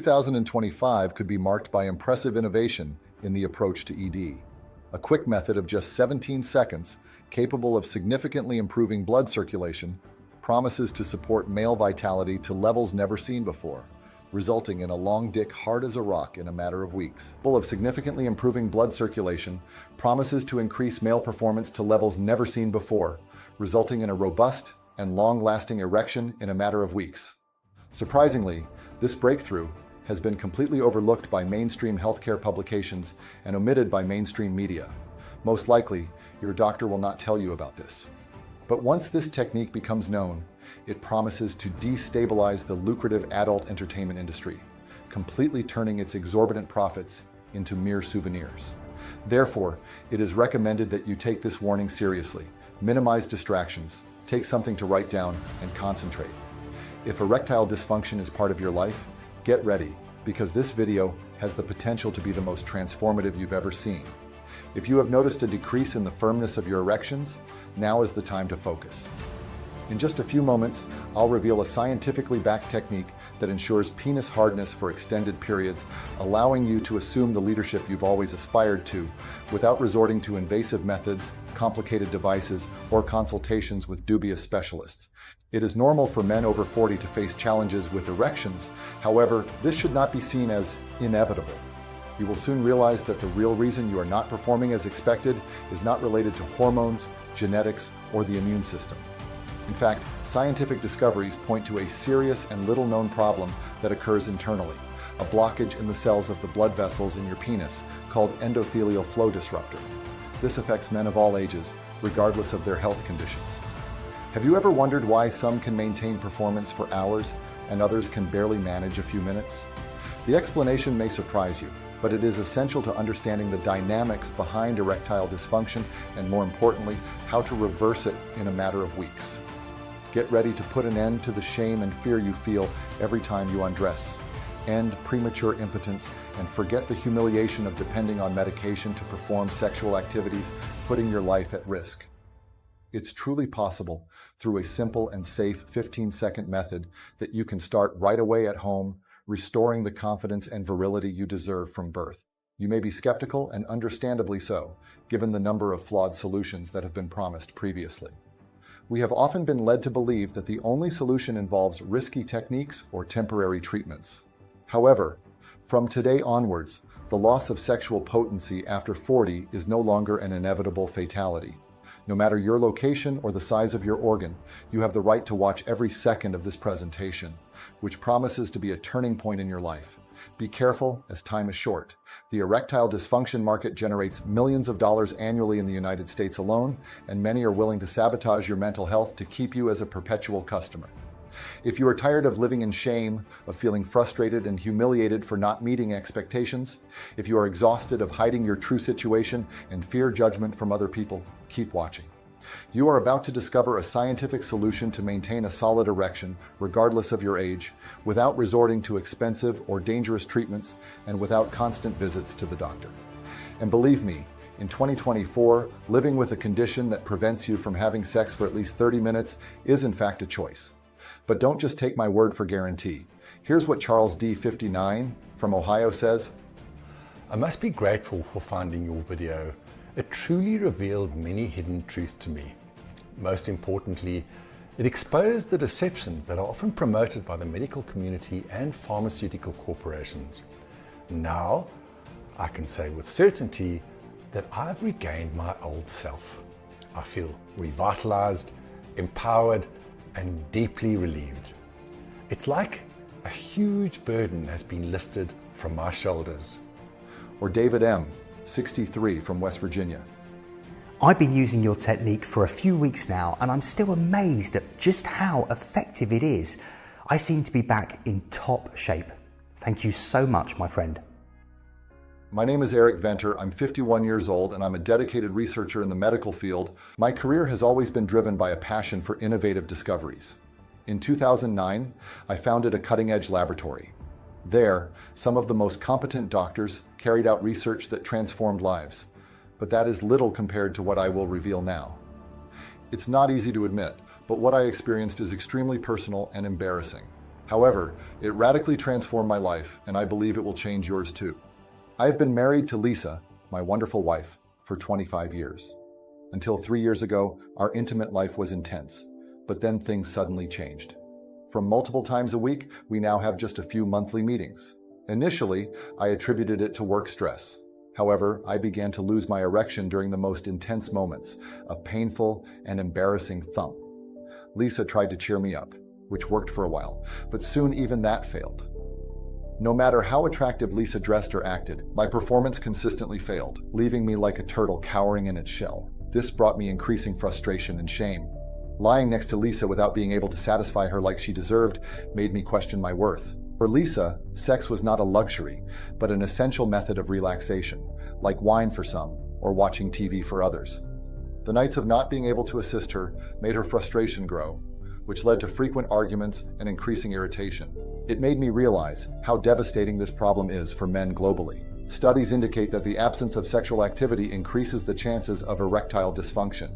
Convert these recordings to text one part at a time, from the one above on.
2025 could be marked by impressive innovation in the approach to ED. A quick method of just 17 seconds, capable of significantly improving blood circulation, promises to support male vitality to levels never seen before, resulting in a long dick hard as a rock in a matter of weeks. Full of significantly improving blood circulation, promises to increase male performance to levels never seen before, resulting in a robust and long-lasting erection in a matter of weeks. Surprisingly, this breakthrough has been completely overlooked by mainstream healthcare publications and omitted by mainstream media. Most likely, your doctor will not tell you about this. But once this technique becomes known, it promises to destabilize the lucrative adult entertainment industry, completely turning its exorbitant profits into mere souvenirs. Therefore, it is recommended that you take this warning seriously, minimize distractions, take something to write down, and concentrate. If erectile dysfunction is part of your life, get ready, because this video has the potential to be the most transformative you've ever seen. If you have noticed a decrease in the firmness of your erections, now is the time to focus. In just a few moments, I'll reveal a scientifically backed technique that ensures penis hardness for extended periods, allowing you to assume the leadership you've always aspired to, without resorting to invasive methods, complicated devices, or consultations with dubious specialists. It is normal for men over 40 to face challenges with erections. However, this should not be seen as inevitable. You will soon realize that the real reason you are not performing as expected is not related to hormones, genetics, or the immune system. In fact, scientific discoveries point to a serious and little-known problem that occurs internally, a blockage in the cells of the blood vessels in your penis called endothelial flow disruptor. This affects men of all ages, regardless of their health conditions. Have you ever wondered why some can maintain performance for hours and others can barely manage a few minutes? The explanation may surprise you, but it is essential to understanding the dynamics behind erectile dysfunction and, more importantly, how to reverse it in a matter of weeks. Get ready to put an end to the shame and fear you feel every time you undress. End premature impotence and forget the humiliation of depending on medication to perform sexual activities, putting your life at risk. It's truly possible through a simple and safe 15-second method that you can start right away at home, restoring the confidence and virility you deserve from birth. You may be skeptical, and understandably so, given the number of flawed solutions that have been promised previously. We have often been led to believe that the only solution involves risky techniques or temporary treatments. However, from today onwards, the loss of sexual potency after 40 is no longer an inevitable fatality. No matter your location or the size of your organ, you have the right to watch every second of this presentation, which promises to be a turning point in your life. Be careful, as time is short. The erectile dysfunction market generates millions of dollars annually in the United States alone, and many are willing to sabotage your mental health to keep you as a perpetual customer. If you are tired of living in shame, of feeling frustrated and humiliated for not meeting expectations, if you are exhausted of hiding your true situation and fear judgment from other people, keep watching. You are about to discover a scientific solution to maintain a solid erection, regardless of your age, without resorting to expensive or dangerous treatments and without constant visits to the doctor. And believe me, in 2024, living with a condition that prevents you from having sex for at least 30 minutes is in fact a choice. But don't just take my word for guarantee. Here's what Charles D. 59 from Ohio says. I must be grateful for finding your video. It truly revealed many hidden truths to me. Most importantly, it exposed the deceptions that are often promoted by the medical community and pharmaceutical corporations. Now, I can say with certainty that I've regained my old self. I feel revitalized, empowered, and deeply relieved. It's like a huge burden has been lifted from my shoulders. Or David M., 63, from West Virginia. I've been using your technique for a few weeks now, and I'm still amazed at just how effective it is. I seem to be back in top shape. Thank you so much, my friend. My name is Eric Venter. I'm 51 years old, and I'm a dedicated researcher in the medical field. My career has always been driven by a passion for innovative discoveries. In 2009, I founded a cutting-edge laboratory. There, some of the most competent doctors carried out research that transformed lives. But that is little compared to what I will reveal now. It's not easy to admit, but what I experienced is extremely personal and embarrassing. However, it radically transformed my life, and I believe it will change yours too. I have been married to Lisa, my wonderful wife, for 25 years. Until 3 years ago, our intimate life was intense, but then things suddenly changed. From multiple times a week, we now have just a few monthly meetings. Initially, I attributed it to work stress. However, I began to lose my erection during the most intense moments, a painful and embarrassing thump. Lisa tried to cheer me up, which worked for a while, but soon even that failed. No matter how attractive Lisa dressed or acted, my performance consistently failed, leaving me like a turtle cowering in its shell. This brought me increasing frustration and shame. Lying next to Lisa without being able to satisfy her like she deserved made me question my worth. For Lisa, sex was not a luxury, but an essential method of relaxation, like wine for some, or watching TV for others. The nights of not being able to assist her made her frustration grow, which led to frequent arguments and increasing irritation. It made me realize how devastating this problem is for men globally. Studies indicate that the absence of sexual activity increases the chances of erectile dysfunction.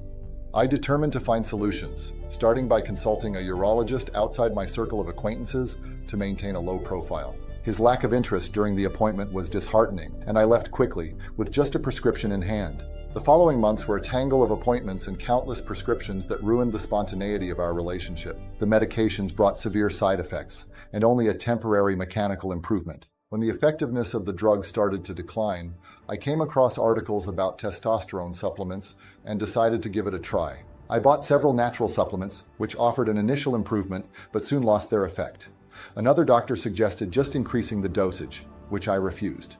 I determined to find solutions, starting by consulting a urologist outside my circle of acquaintances to maintain a low profile. His lack of interest during the appointment was disheartening, and I left quickly, with just a prescription in hand. The following months were a tangle of appointments and countless prescriptions that ruined the spontaneity of our relationship. The medications brought severe side effects, and only a temporary mechanical improvement. When the effectiveness of the drug started to decline, I came across articles about testosterone supplements and decided to give it a try. I bought several natural supplements, which offered an initial improvement but soon lost their effect. Another doctor suggested just increasing the dosage, which I refused.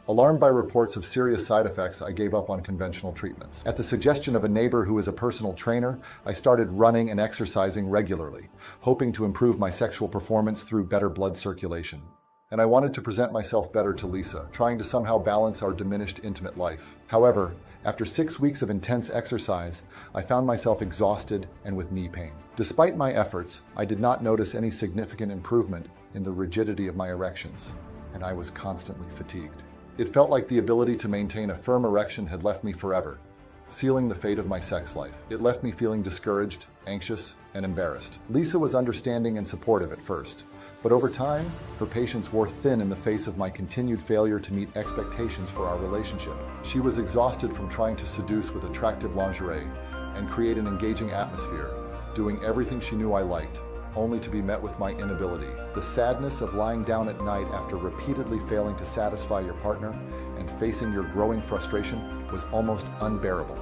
Alarmed by reports of serious side effects, I gave up on conventional treatments. At the suggestion of a neighbor who is a personal trainer, I started running and exercising regularly, hoping to improve my sexual performance through better blood circulation. And I wanted to present myself better to Lisa, trying to somehow balance our diminished intimate life. However, after 6 weeks of intense exercise, I found myself exhausted and with knee pain. Despite my efforts, I did not notice any significant improvement in the rigidity of my erections, and I was constantly fatigued. It felt like the ability to maintain a firm erection had left me forever, sealing the fate of my sex life. It left me feeling discouraged, anxious, and embarrassed. Lisa was understanding and supportive at first, but over time, her patience wore thin in the face of my continued failure to meet expectations for our relationship. She was exhausted from trying to seduce with attractive lingerie and create an engaging atmosphere, doing everything she knew I liked, only to be met with my inability. The sadness of lying down at night after repeatedly failing to satisfy your partner and facing your growing frustration was almost unbearable.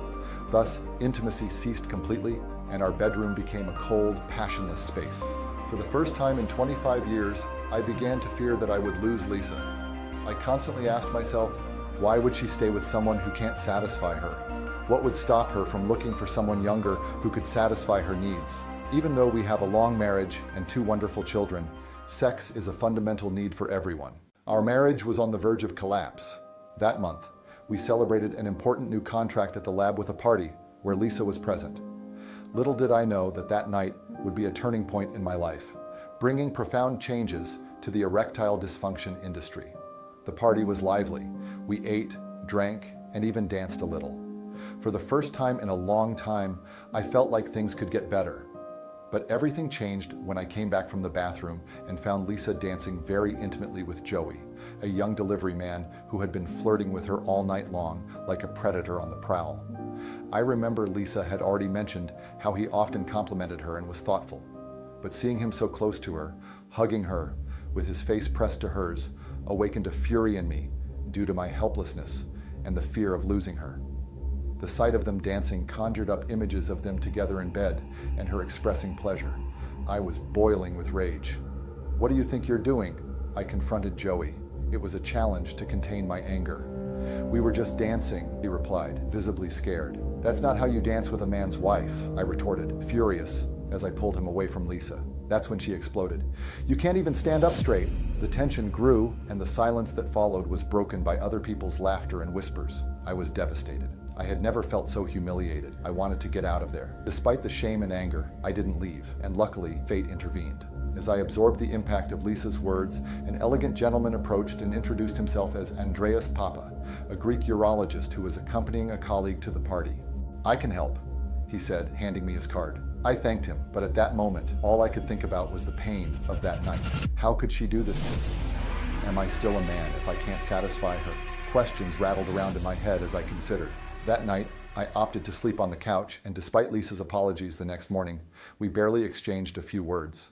Thus, intimacy ceased completely, and our bedroom became a cold, passionless space. For the first time in 25 years, I began to fear that I would lose Lisa. I constantly asked myself, why would she stay with someone who can't satisfy her? What would stop her from looking for someone younger who could satisfy her needs? Even though we have a long marriage and 2 wonderful children, sex is a fundamental need for everyone. Our marriage was on the verge of collapse. That month, we celebrated an important new contract at the lab with a party where Lisa was present. Little did I know that that night would be a turning point in my life, bringing profound changes to the erectile dysfunction industry. The party was lively. We ate, drank, and even danced a little. For the first time in a long time, I felt like things could get better. But everything changed when I came back from the bathroom and found Lisa dancing very intimately with Joey, a young delivery man who had been flirting with her all night long like a predator on the prowl. I remember Lisa had already mentioned how he often complimented her and was thoughtful. But seeing him so close to her, hugging her, with his face pressed to hers, awakened a fury in me due to my helplessness and the fear of losing her. The sight of them dancing conjured up images of them together in bed and her expressing pleasure. I was boiling with rage. "What do you think you're doing?" I confronted Joey. It was a challenge to contain my anger. "We were just dancing," he replied, visibly scared. "That's not how you dance with a man's wife," I retorted, furious, as I pulled him away from Lisa. That's when she exploded. "You can't even stand up straight." The tension grew, and the silence that followed was broken by other people's laughter and whispers. I was devastated. I had never felt so humiliated. I wanted to get out of there. Despite the shame and anger, I didn't leave, and luckily, fate intervened. As I absorbed the impact of Lisa's words, an elegant gentleman approached and introduced himself as Andreas Papa, a Greek urologist who was accompanying a colleague to the party. "I can help," he said, handing me his card. I thanked him, but at that moment, all I could think about was the pain of that night. How could she do this to me? Am I still a man if I can't satisfy her? Questions rattled around in my head as I considered. That night, I opted to sleep on the couch, and despite Lisa's apologies the next morning, we barely exchanged a few words.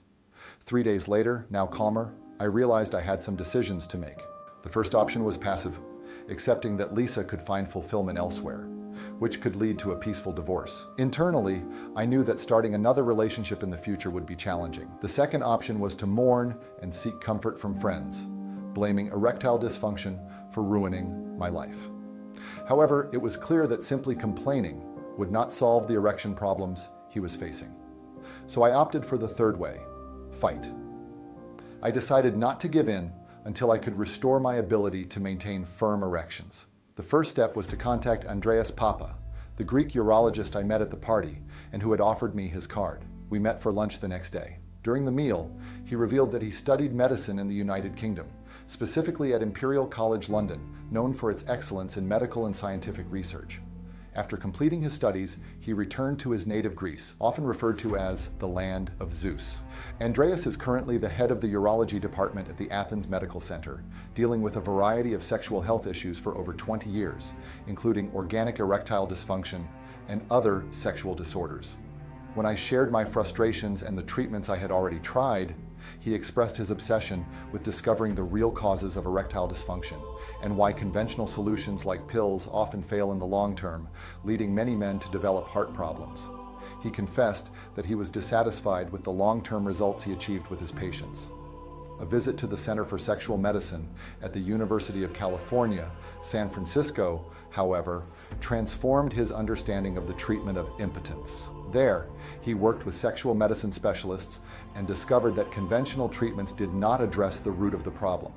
3 days later, now calmer, I realized I had some decisions to make. The first option was passive, accepting that Lisa could find fulfillment elsewhere, which could lead to a peaceful divorce. Internally, I knew that starting another relationship in the future would be challenging. The second option was to mourn and seek comfort from friends, blaming erectile dysfunction for ruining my life. However, it was clear that simply complaining would not solve the erection problems he was facing. So I opted for the third way: fight. I decided not to give in until I could restore my ability to maintain firm erections. The first step was to contact Andreas Papa, the Greek urologist I met at the party and who had offered me his card. We met for lunch the next day. During the meal, he revealed that he studied medicine in the United Kingdom, specifically at Imperial College London, known for its excellence in medical and scientific research. After completing his studies, he returned to his native Greece, often referred to as the land of Zeus. Andreas is currently the head of the urology department at the Athens Medical Center, dealing with a variety of sexual health issues for over 20 years, including organic erectile dysfunction and other sexual disorders. When I shared my frustrations and the treatments I had already tried, he expressed his obsession with discovering the real causes of erectile dysfunction and why conventional solutions like pills often fail in the long term, leading many men to develop heart problems. He confessed that he was dissatisfied with the long-term results he achieved with his patients. A visit to the Center for Sexual Medicine at the University of California, San Francisco, however, transformed his understanding of the treatment of impotence. There, he worked with sexual medicine specialists and discovered that conventional treatments did not address the root of the problem.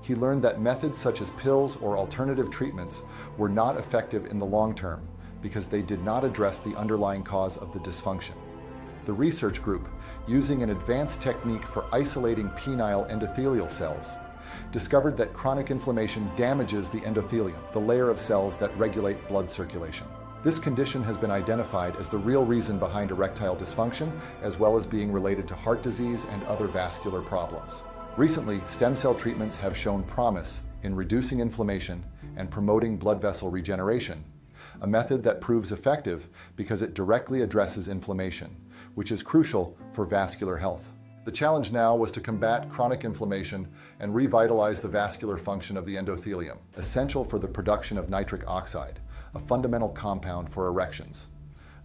He learned that methods such as pills or alternative treatments were not effective in the long term because they did not address the underlying cause of the dysfunction. The research group, using an advanced technique for isolating penile endothelial cells, discovered that chronic inflammation damages the endothelium, the layer of cells that regulate blood circulation. This condition has been identified as the real reason behind erectile dysfunction, as well as being related to heart disease and other vascular problems. Recently, stem cell treatments have shown promise in reducing inflammation and promoting blood vessel regeneration, a method that proves effective because it directly addresses inflammation, which is crucial for vascular health. The challenge now was to combat chronic inflammation and revitalize the vascular function of the endothelium, essential for the production of nitric oxide, a fundamental compound for erections.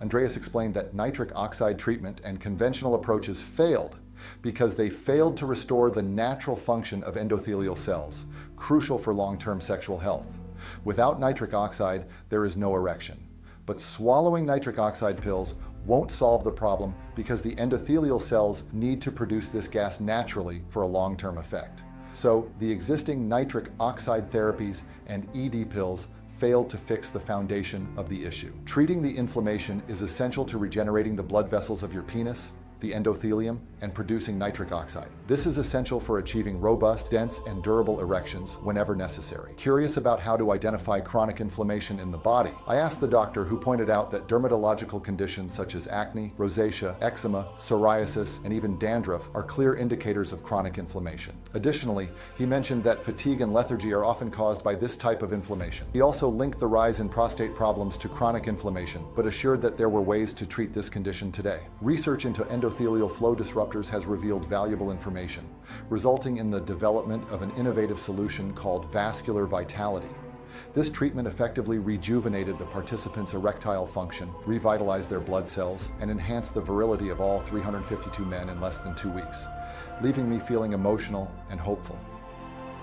Andreas explained that nitric oxide treatment and conventional approaches failed because they failed to restore the natural function of endothelial cells, crucial for long-term sexual health. Without nitric oxide, there is no erection. But swallowing nitric oxide pills won't solve the problem because the endothelial cells need to produce this gas naturally for a long-term effect. So the existing nitric oxide therapies and ED pills failed to fix the foundation of the issue. Treating the inflammation is essential to regenerating the blood vessels of your penis, the endothelium, and producing nitric oxide. This is essential for achieving robust, dense, and durable erections whenever necessary. Curious about how to identify chronic inflammation in the body, I asked the doctor, who pointed out that dermatological conditions such as acne, rosacea, eczema, psoriasis, and even dandruff are clear indicators of chronic inflammation. Additionally, he mentioned that fatigue and lethargy are often caused by this type of inflammation. He also linked the rise in prostate problems to chronic inflammation, but assured that there were ways to treat this condition today. Research into endothelial flow disruptors has revealed valuable information, resulting in the development of an innovative solution called vascular vitality. This treatment effectively rejuvenated the participants' erectile function, revitalized their blood cells, and enhanced the virility of all 352 men in less than 2 weeks, leaving me feeling emotional and hopeful.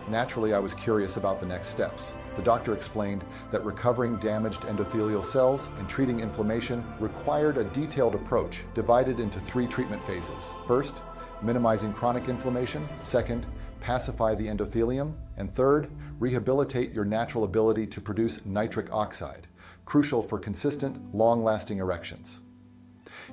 Naturally, I was curious about the next steps. The doctor explained that recovering damaged endothelial cells and treating inflammation required a detailed approach divided into 3 treatment phases. First, minimizing chronic inflammation. Second, pacify the endothelium. And third, rehabilitate your natural ability to produce nitric oxide, crucial for consistent, long-lasting erections.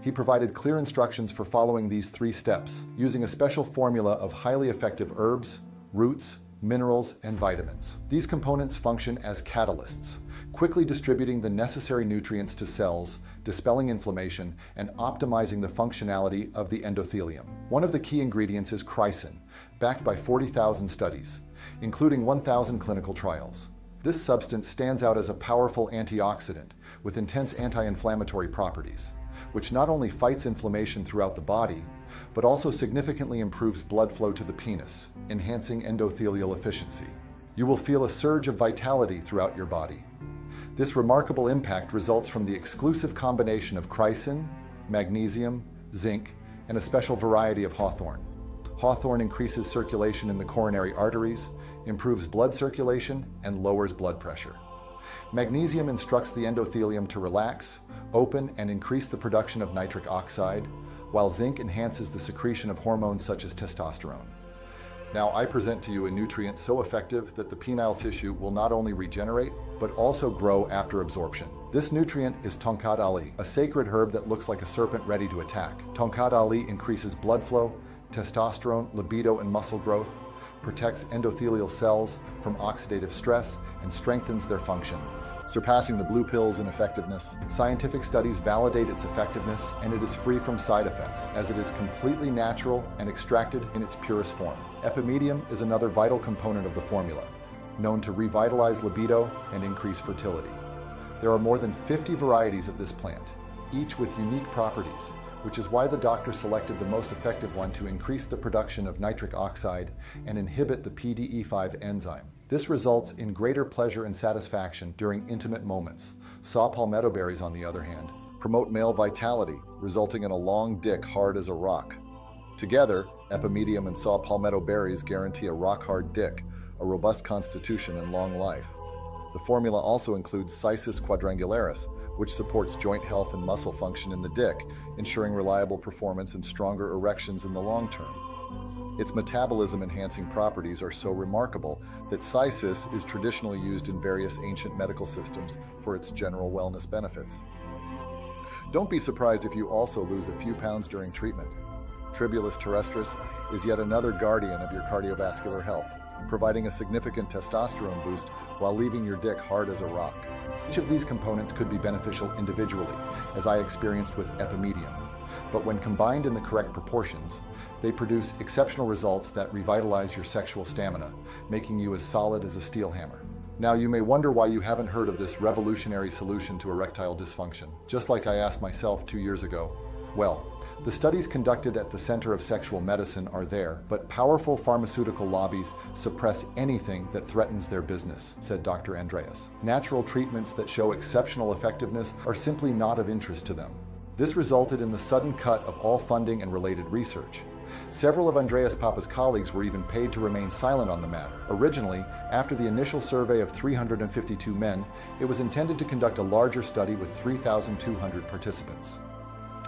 He provided clear instructions for following these 3 steps, using a special formula of highly effective herbs, roots, minerals, and vitamins. These components function as catalysts, quickly distributing the necessary nutrients to cells dispelling inflammation, and optimizing the functionality of the endothelium. One of the key ingredients is chrysin, backed by 40,000 studies, including 1,000 clinical trials. This substance stands out as a powerful antioxidant with intense anti-inflammatory properties, which not only fights inflammation throughout the body, but also significantly improves blood flow to the penis, enhancing endothelial efficiency. You will feel a surge of vitality throughout your body. This remarkable impact results from the exclusive combination of chrysin, magnesium, zinc, and a special variety of hawthorn. Hawthorn increases circulation in the coronary arteries, improves blood circulation, and lowers blood pressure. Magnesium instructs the endothelium to relax, open, and increase the production of nitric oxide, while zinc enhances the secretion of hormones such as testosterone. Now I present to you a nutrient so effective that the penile tissue will not only regenerate, but also grow after absorption. This nutrient is Tongkat Ali, a sacred herb that looks like a serpent ready to attack. Tongkat Ali increases blood flow, testosterone, libido, and muscle growth, protects endothelial cells from oxidative stress, and strengthens their function, surpassing the blue pills in effectiveness. Scientific studies validate its effectiveness, and it is free from side effects, as it is completely natural and extracted in its purest form. Epimedium is another vital component of the formula, known to revitalize libido and increase fertility. There are more than 50 varieties of this plant, each with unique properties, which is why the doctor selected the most effective one to increase the production of nitric oxide and inhibit the PDE5 enzyme. This results in greater pleasure and satisfaction during intimate moments. Saw palmetto berries, on the other hand, promote male vitality, resulting in a long dick hard as a rock. Together, epimedium and saw palmetto berries guarantee a rock-hard dick, a robust constitution, and long life. The formula also includes Cissus quadrangularis, which supports joint health and muscle function in the dick, ensuring reliable performance and stronger erections in the long term. Its metabolism-enhancing properties are so remarkable that Cissus is traditionally used in various ancient medical systems for its general wellness benefits. Don't be surprised if you also lose a few pounds during treatment. Tribulus terrestris is yet another guardian of your cardiovascular health, providing a significant testosterone boost while leaving your dick hard as a rock. Each of these components could be beneficial individually, as I experienced with epimedium, but when combined in the correct proportions, they produce exceptional results that revitalize your sexual stamina, making you as solid as a steel hammer. Now you may wonder why you haven't heard of this revolutionary solution to erectile dysfunction, just like I asked myself 2 years ago. Well, the studies conducted at the Center of Sexual Medicine are there, but powerful pharmaceutical lobbies suppress anything that threatens their business, said Dr. Andreas. Natural treatments that show exceptional effectiveness are simply not of interest to them. This resulted in the sudden cut of all funding and related research. Several of Andreas Papa's colleagues were even paid to remain silent on the matter. Originally, after the initial survey of 352 men, it was intended to conduct a larger study with 3,200 participants.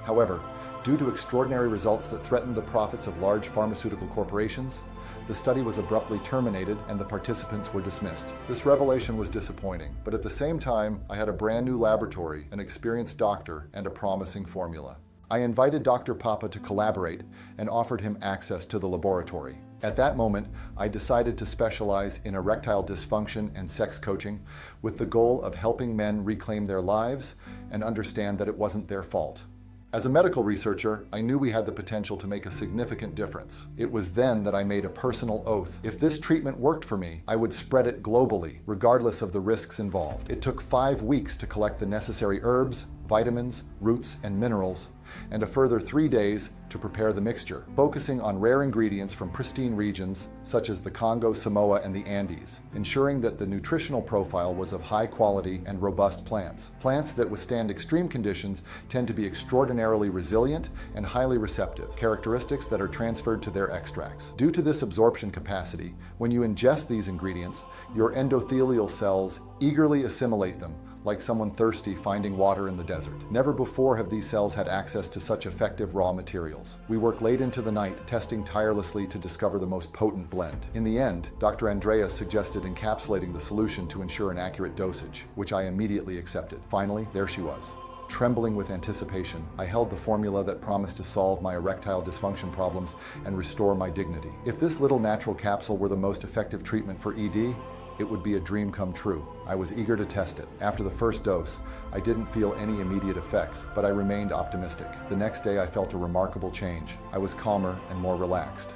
However, due to extraordinary results that threatened the profits of large pharmaceutical corporations, the study was abruptly terminated and the participants were dismissed. This revelation was disappointing, but at the same time, I had a brand new laboratory, an experienced doctor, and a promising formula. I invited Dr. Papa to collaborate and offered him access to the laboratory. At that moment, I decided to specialize in erectile dysfunction and sex coaching with the goal of helping men reclaim their lives and understand that it wasn't their fault. As a medical researcher, I knew we had the potential to make a significant difference. It was then that I made a personal oath. If this treatment worked for me, I would spread it globally, regardless of the risks involved. It took 5 weeks to collect the necessary herbs, vitamins, roots, and minerals, and a further 3 days to prepare the mixture, focusing on rare ingredients from pristine regions such as the Congo, Samoa, and the Andes, ensuring that the nutritional profile was of high quality and robust plants. Plants that withstand extreme conditions tend to be extraordinarily resilient and highly receptive, characteristics that are transferred to their extracts. Due to this absorption capacity, when you ingest these ingredients, your endothelial cells eagerly assimilate them, like someone thirsty finding water in the desert. Never before have these cells had access to such effective raw materials. We work late into the night, testing tirelessly to discover the most potent blend. In the end, Dr. Andreas suggested encapsulating the solution to ensure an accurate dosage, which I immediately accepted. Finally, there she was. Trembling with anticipation, I held the formula that promised to solve my erectile dysfunction problems and restore my dignity. If this little natural capsule were the most effective treatment for ED, It would be a dream come true. I was eager to test it. After the first dose, I didn't feel any immediate effects, but I remained optimistic. The next day, I felt a remarkable change. I was calmer and more relaxed.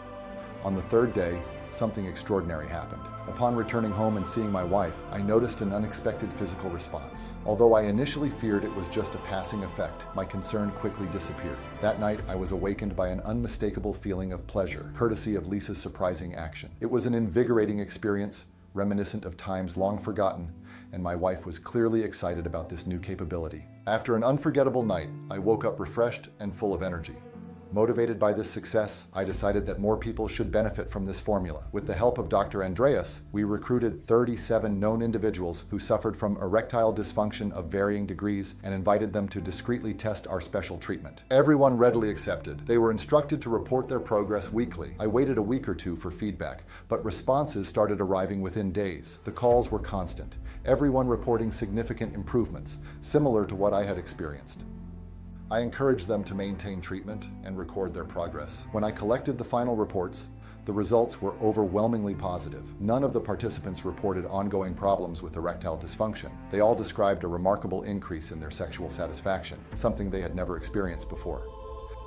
On the third day, something extraordinary happened. Upon returning home and seeing my wife, I noticed an unexpected physical response. Although I initially feared it was just a passing effect, my concern quickly disappeared. That night, I was awakened by an unmistakable feeling of pleasure, courtesy of Lisa's surprising action. It was an invigorating experience, reminiscent of times long forgotten, and my wife was clearly excited about this new capability. After an unforgettable night, I woke up refreshed and full of energy. Motivated by this success, I decided that more people should benefit from this formula. With the help of Dr. Andreas, we recruited 37 known individuals who suffered from erectile dysfunction of varying degrees and invited them to discreetly test our special treatment. Everyone readily accepted. They were instructed to report their progress weekly. I waited a week or two for feedback, but responses started arriving within days. The calls were constant, everyone reporting significant improvements, similar to what I had experienced. I encouraged them to maintain treatment and record their progress. When I collected the final reports, the results were overwhelmingly positive. None of the participants reported ongoing problems with erectile dysfunction. They all described a remarkable increase in their sexual satisfaction, something they had never experienced before.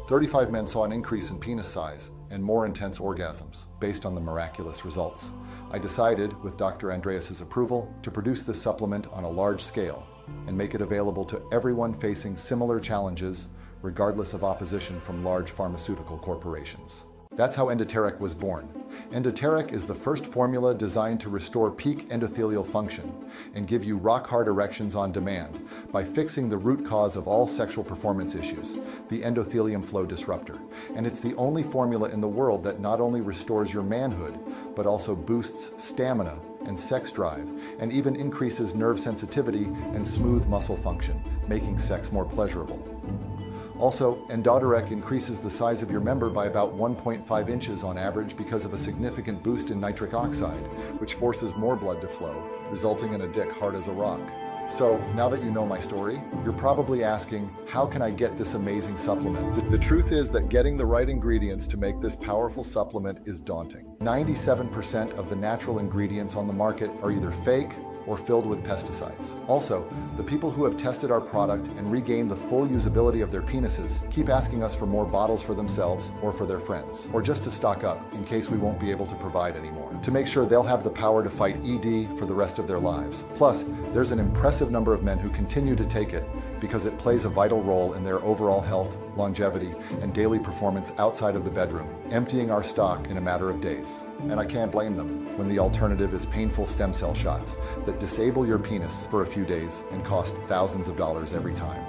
35 men saw an increase in penis size and more intense orgasms based on the miraculous results. I decided, with Dr. Andreas's approval, to produce this supplement on a large scale and make it available to everyone facing similar challenges, regardless of opposition from large pharmaceutical corporations. That's how Endoterec was born. Endoterec is the first formula designed to restore peak endothelial function and give you rock-hard erections on demand by fixing the root cause of all sexual performance issues, the endothelium flow disruptor. And it's the only formula in the world that not only restores your manhood, but also boosts stamina and sex drive, and even increases nerve sensitivity and smooth muscle function, making sex more pleasurable. Also, Endoterec increases the size of your member by about 1.5 inches on average because of a significant boost in nitric oxide, which forces more blood to flow, resulting in a dick hard as a rock. So, now that you know my story, you're probably asking, how can I get this amazing supplement? The truth is that getting the right ingredients to make this powerful supplement is daunting. 97% of the natural ingredients on the market are either fake or filled with pesticides. Also, the people who have tested our product and regained the full usability of their penises keep asking us for more bottles for themselves or for their friends, or just to stock up in case we won't be able to provide anymore, to make sure they'll have the power to fight ED for the rest of their lives. Plus, there's an impressive number of men who continue to take it because it plays a vital role in their overall health, longevity, and daily performance outside of the bedroom, emptying our stock in a matter of days. And I can't blame them when the alternative is painful stem cell shots that disable your penis for a few days and cost thousands of dollars every time.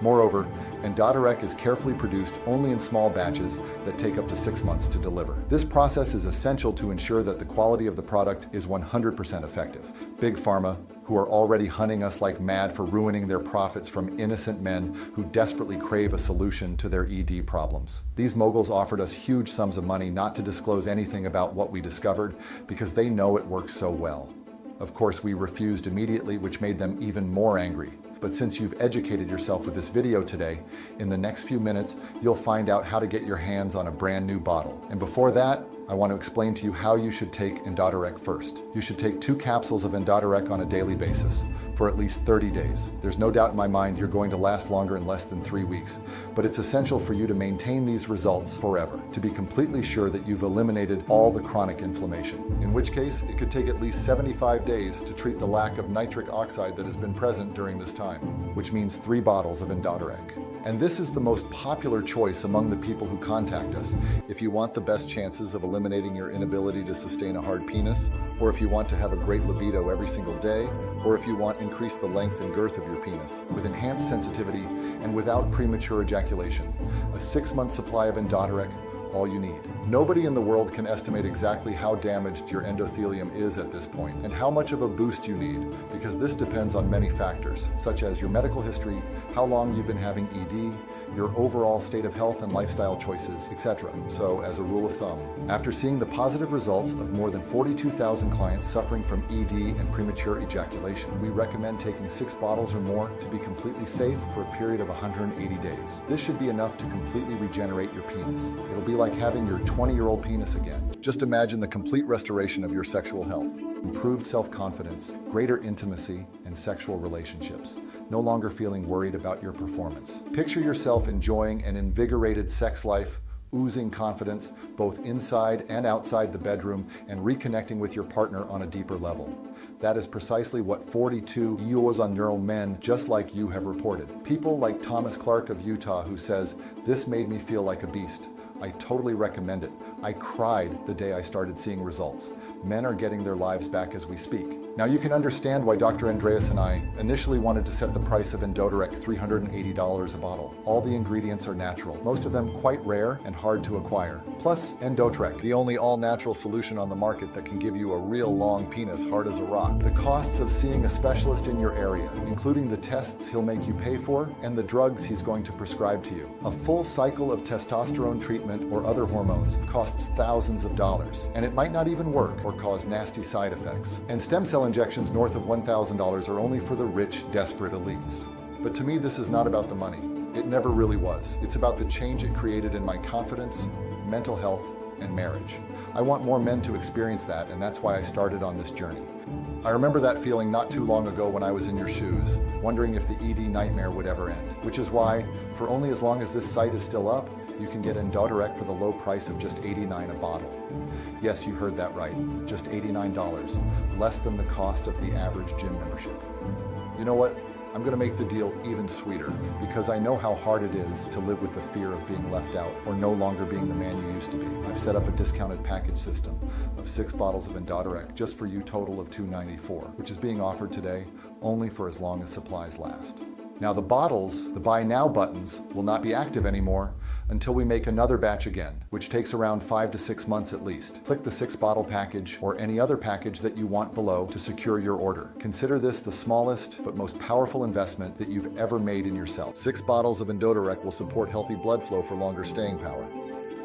Moreover, Endoterec is carefully produced only in small batches that take up to 6 months to deliver. This process is essential to ensure that the quality of the product is 100% effective. Big Pharma, who are already hunting us like mad for ruining their profits from innocent men who desperately crave a solution to their ED problems. These moguls offered us huge sums of money not to disclose anything about what we discovered because they know it works so well. Of course, we refused immediately, which made them even more angry. But since you've educated yourself with this video today, in the next few minutes, you'll find out how to get your hands on a brand new bottle. And before that, I want to explain to you how you should take Endoterec first. You should take 2 capsules of Endoterec on a daily basis for at least 30 days. There's no doubt in my mind you're going to last longer in less than 3 weeks, but it's essential for you to maintain these results forever, to be completely sure that you've eliminated all the chronic inflammation, in which case it could take at least 75 days to treat the lack of nitric oxide that has been present during this time, which means 3 bottles of Endoterec. And this is the most popular choice among the people who contact us. If you want the best chances of eliminating your inability to sustain a hard penis, or if you want to have a great libido every single day, or if you want to increase the length and girth of your penis with enhanced sensitivity and without premature ejaculation, a 6-month supply of Endoterec, all you need. Nobody in the world can estimate exactly how damaged your endothelium is at this point and how much of a boost you need, because this depends on many factors, such as your medical history, how long you've been having ED, your overall state of health and lifestyle choices, etc. So, as a rule of thumb, after seeing the positive results of more than 42,000 clients suffering from ED and premature ejaculation, we recommend taking 6 bottles or more to be completely safe for a period of 180 days. This should be enough to completely regenerate your penis. It'll be like having your 20-year-old penis again. Just imagine the complete restoration of your sexual health. Improved self-confidence, greater intimacy, and sexual relationships. No longer feeling worried about your performance. Picture yourself enjoying an invigorated sex life, oozing confidence, both inside and outside the bedroom, and reconnecting with your partner on a deeper level. That is precisely what 42 neural men just like you have reported. People like Thomas Clark of Utah, who says, "This made me feel like a beast. I totally recommend it. I cried the day I started seeing results." Men are getting their lives back as we speak. Now you can understand why Dr. Andreas and I initially wanted to set the price of Endoterec $380 a bottle. All the ingredients are natural, most of them quite rare and hard to acquire. Plus, Endoterec, the only all-natural solution on the market that can give you a real long penis hard as a rock. The costs of seeing a specialist in your area, including the tests he'll make you pay for and the drugs he's going to prescribe to you. A full cycle of testosterone treatment or other hormones costs thousands of dollars, and it might not even work or cause nasty side effects. And stem cell injections north of $1,000 are only for the rich, desperate elites. But to me, this is not about the money. It never really was. It's about the change it created in my confidence, mental health, and marriage. I want more men to experience that, and that's why I started on this journey. I remember that feeling not too long ago when I was in your shoes, wondering if the ED nightmare would ever end. Which is why, for only as long as this site is still up, you can get Endoterec for the low price of just $89 a bottle. Yes, you heard that right, just $89, less than the cost of the average gym membership. You know what? I'm going to make the deal even sweeter, because I know how hard it is to live with the fear of being left out or no longer being the man you used to be. I've set up a discounted package system of 6 bottles of Endoterec just for you, total of $294, which is being offered today only for as long as supplies last. Now the bottles, the buy now buttons, will not be active anymore until we make another batch again, which takes around 5 to 6 months at least. Click the 6-bottle package or any other package that you want below to secure your order. Consider this the smallest but most powerful investment that you've ever made in yourself. 6 bottles of Endoterec will support healthy blood flow for longer staying power,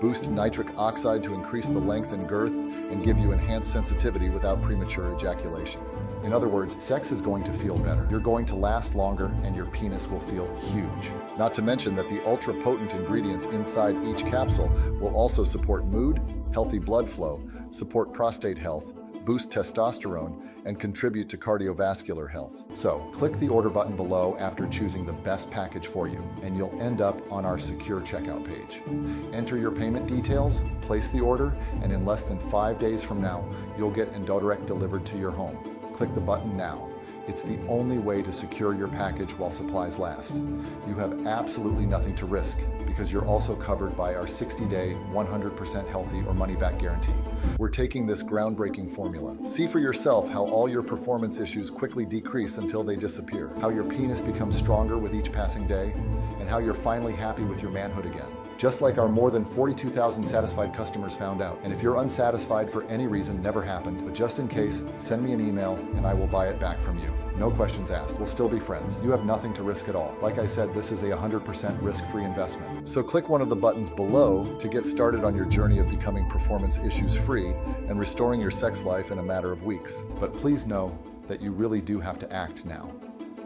boost nitric oxide to increase the length and girth, and give you enhanced sensitivity without premature ejaculation. In other words, sex is going to feel better. You're going to last longer, and your penis will feel huge. Not to mention that the ultra-potent ingredients inside each capsule will also support mood, healthy blood flow, support prostate health, boost testosterone, and contribute to cardiovascular health. So, click the order button below after choosing the best package for you, and you'll end up on our secure checkout page. Enter your payment details, place the order, and in less than 5 days from now, you'll get Endoterec delivered to your home. Click the button now. It's the only way to secure your package while supplies last. You have absolutely nothing to risk because you're also covered by our 60-day, 100% healthy or money-back guarantee. We're taking this groundbreaking formula. See for yourself how all your performance issues quickly decrease until they disappear, how your penis becomes stronger with each passing day, and how you're finally happy with your manhood again. Just like our more than 42,000 satisfied customers found out. And if you're unsatisfied for any reason, never happened, but just in case, send me an email and I will buy it back from you. No questions asked. We'll still be friends. You have nothing to risk at all. Like I said, this is a 100% risk-free investment. So click one of the buttons below to get started on your journey of becoming performance issues free and restoring your sex life in a matter of weeks. But please know that you really do have to act now.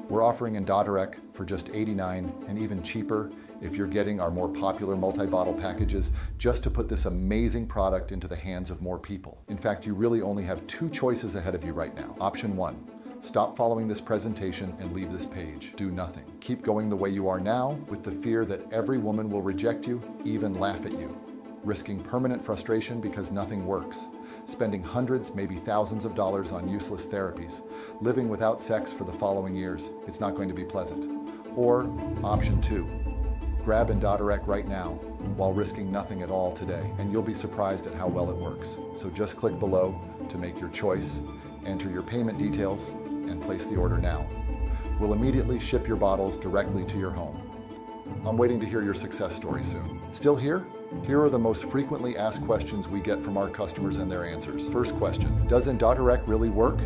We're offering Endoterec for just $89 and even cheaper if you're getting our more popular multi-bottle packages, just to put this amazing product into the hands of more people. In fact, you really only have 2 choices ahead of you right now. Option 1, stop following this presentation and leave this page. Do nothing. Keep going the way you are now with the fear that every woman will reject you, even laugh at you. Risking permanent frustration because nothing works. Spending hundreds, maybe thousands of dollars on useless therapies. Living without sex for the following years. It's not going to be pleasant. Or option 2, grab Endoterec right now while risking nothing at all today, and you'll be surprised at how well it works. So just click below to make your choice, enter your payment details, and place the order now. We'll immediately ship your bottles directly to your home. I'm waiting to hear your success story soon. Still here? Here are the most frequently asked questions we get from our customers and their answers. First question, does Endoterec really work?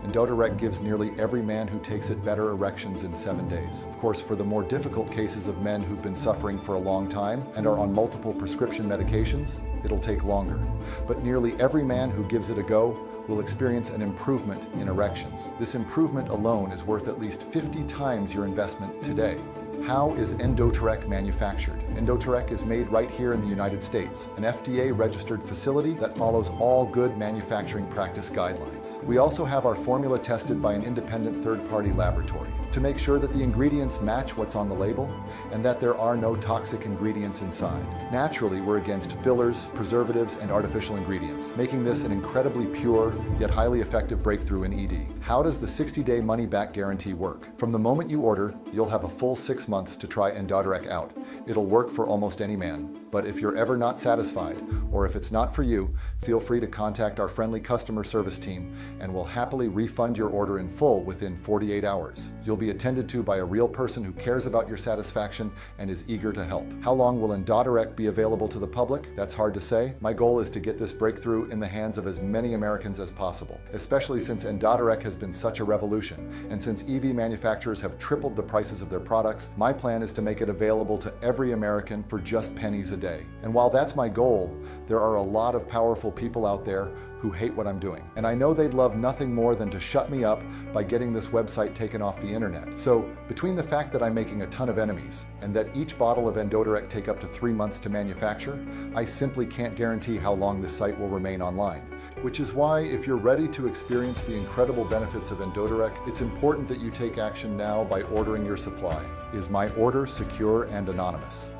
Endoterec gives nearly every man who takes it better erections in 7 days. Of course, for the more difficult cases of men who've been suffering for a long time and are on multiple prescription medications, it'll take longer. But nearly every man who gives it a go will experience an improvement in erections. This improvement alone is worth at least 50 times your investment today. How is Endoterec manufactured? Endoterec is made right here in the United States, an FDA-registered facility that follows all good manufacturing practice guidelines. We also have our formula tested by an independent third-party laboratory to make sure that the ingredients match what's on the label and that there are no toxic ingredients inside. Naturally, we're against fillers, preservatives, and artificial ingredients, making this an incredibly pure yet highly effective breakthrough in ED. How does the 60-day money-back guarantee work? From the moment you order, you'll have a full 6 months to try Endoterec out. It'll work for almost any man. But if you're ever not satisfied, or if it's not for you, feel free to contact our friendly customer service team and we'll happily refund your order in full within 48 hours. You'll be attended to by a real person who cares about your satisfaction and is eager to help. How long will Endoterec be available to the public? That's hard to say. My goal is to get this breakthrough in the hands of as many Americans as possible, especially since Endoterec has been such a revolution, and since EV manufacturers have tripled the prices of their products, my plan is to make it available to every American for just pennies a day. And while that's my goal, there are a lot of powerful people out there who hate what I'm doing. And I know they'd love nothing more than to shut me up by getting this website taken off the internet. So between the fact that I'm making a ton of enemies and that each bottle of Endoterec take up to 3 months to manufacture, I simply can't guarantee how long this site will remain online. Which is why, if you're ready to experience the incredible benefits of Endoterec, it's important that you take action now by ordering your supply. Is my order secure and anonymous?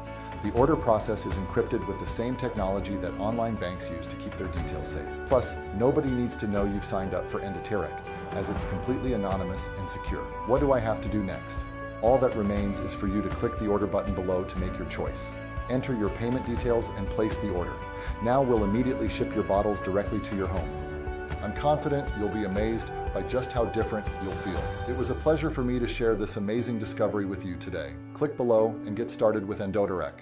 The order process is encrypted with the same technology that online banks use to keep their details safe. Plus, nobody needs to know you've signed up for Endoterec, as it's completely anonymous and secure. What do I have to do next? All that remains is for you to click the order button below to make your choice. Enter your payment details and place the order. Now we'll immediately ship your bottles directly to your home. I'm confident you'll be amazed by just how different you'll feel. It was a pleasure for me to share this amazing discovery with you today. Click below and get started with Endoterec.